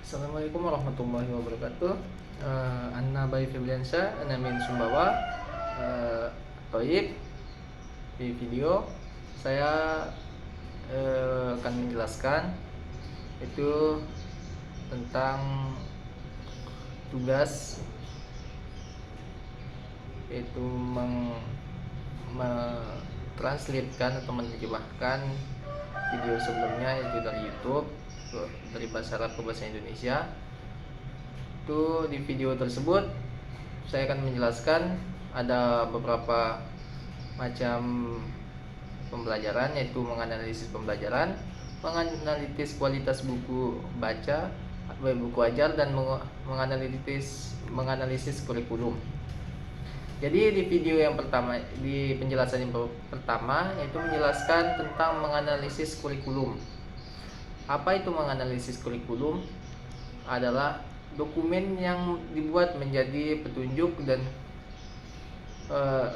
Assalamualaikum warahmatullahi wabarakatuh. Anna Bayi Febriansyah, Anna Min Sumbawa. Toib di video saya akan menjelaskan itu tentang tugas, yaitu mentranslatekan atau menerjemahkan video sebelumnya, yaitu dari YouTube dari bahasa Arab ke bahasa Indonesia. Itu di video tersebut saya akan menjelaskan ada beberapa macam pembelajaran, yaitu menganalisis pembelajaran, menganalisis kualitas buku baca, buku ajar, dan menganalisis kurikulum. Jadi di video yang pertama, di penjelasan yang pertama, yaitu menjelaskan tentang menganalisis kurikulum. Apa itu menganalisis kurikulum? Adalah dokumen yang dibuat menjadi petunjuk dan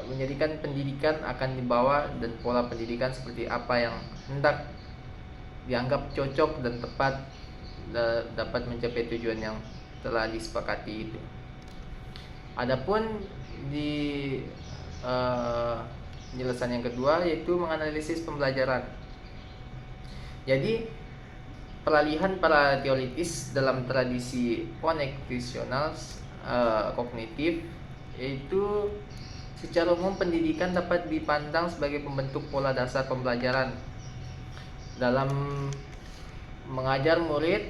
menjadikan pendidikan akan dibawa, dan pola pendidikan seperti apa yang hendak dianggap cocok dan tepat dapat mencapai tujuan yang telah disepakati itu. Adapun di penjelasan yang kedua, yaitu menganalisis pembelajaran. Jadi peralihan para teoritis dalam tradisi koneksional kognitif, yaitu secara umum pendidikan dapat dipandang sebagai pembentuk pola dasar pembelajaran. Dalam mengajar murid,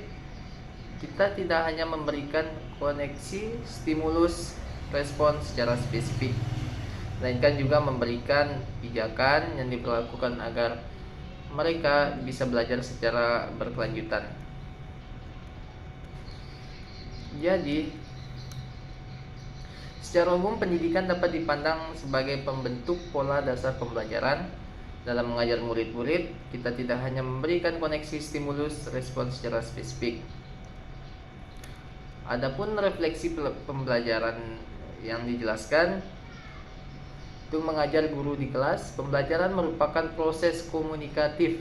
kita tidak hanya memberikan koneksi stimulus respon secara spesifik, melainkan juga memberikan pijakan yang diperlakukan agar mereka bisa belajar secara berkelanjutan. Jadi, secara umum pendidikan dapat dipandang sebagai pembentuk pola dasar pembelajaran. Dalam mengajar murid-murid, kita tidak hanya memberikan koneksi stimulus respon secara spesifik. Adapun refleksi pembelajaran yang dijelaskan, itu mengajar guru di kelas. Pembelajaran merupakan proses komunikatif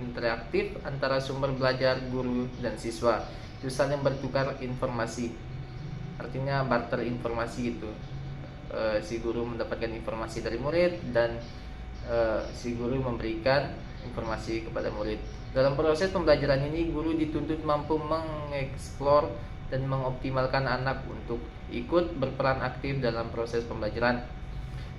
interaktif antara sumber belajar, guru, dan siswa. Itu saling bertukar informasi, artinya barter informasi gitu. Si guru mendapatkan informasi dari murid, dan si guru memberikan informasi kepada murid. Dalam proses pembelajaran ini, guru dituntut mampu mengeksplor dan mengoptimalkan anak untuk ikut berperan aktif dalam proses pembelajaran.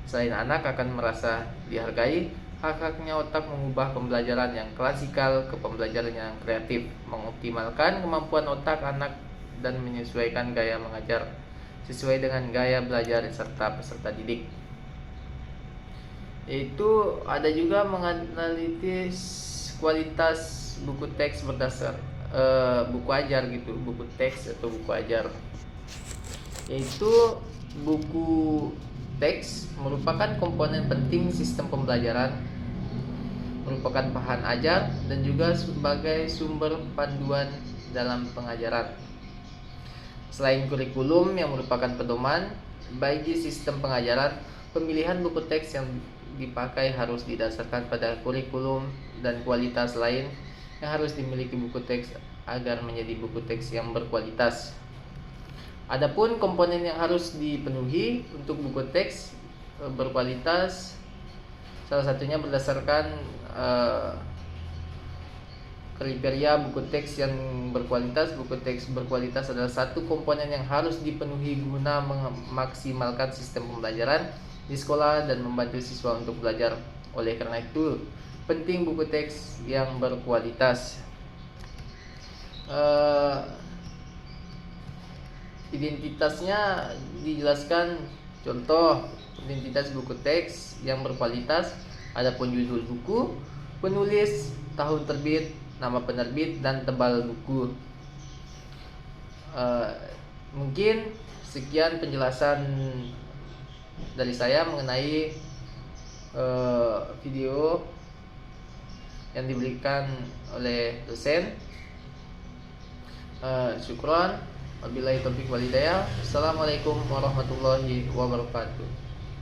Selain anak akan merasa dihargai, hak-haknya otak mengubah pembelajaran yang klasikal ke pembelajaran yang kreatif, mengoptimalkan kemampuan otak anak dan menyesuaikan gaya mengajar sesuai dengan gaya belajar serta peserta didik. Itu ada juga menganalisis kualitas buku teks berdasar buku ajar gitu, buku teks atau buku ajar. Yaitu buku teks merupakan komponen penting sistem pembelajaran, merupakan bahan ajar, dan juga sebagai sumber panduan dalam pengajaran. Selain kurikulum yang merupakan pedoman bagi sistem pengajaran, pemilihan buku teks yang dipakai harus didasarkan pada kurikulum dan kualitas lain yang harus dimiliki buku teks agar menjadi buku teks yang berkualitas. Adapun komponen yang harus dipenuhi untuk buku teks berkualitas, salah satunya berdasarkan kriteria buku teks yang berkualitas. Buku teks berkualitas adalah satu komponen yang harus dipenuhi guna memaksimalkan sistem pembelajaran di sekolah dan membantu siswa untuk belajar. Oleh karena itu, penting buku teks yang berkualitas. Identitasnya dijelaskan. Contoh identitas buku teks yang berkualitas: adapun judul buku, penulis, tahun terbit, nama penerbit, dan tebal buku. Mungkin sekian penjelasan dari saya mengenai video yang diberikan oleh dosen. Syukron. Wabillahi taufiq wal hidayah. Assalamualaikum warahmatullahi wabarakatuh.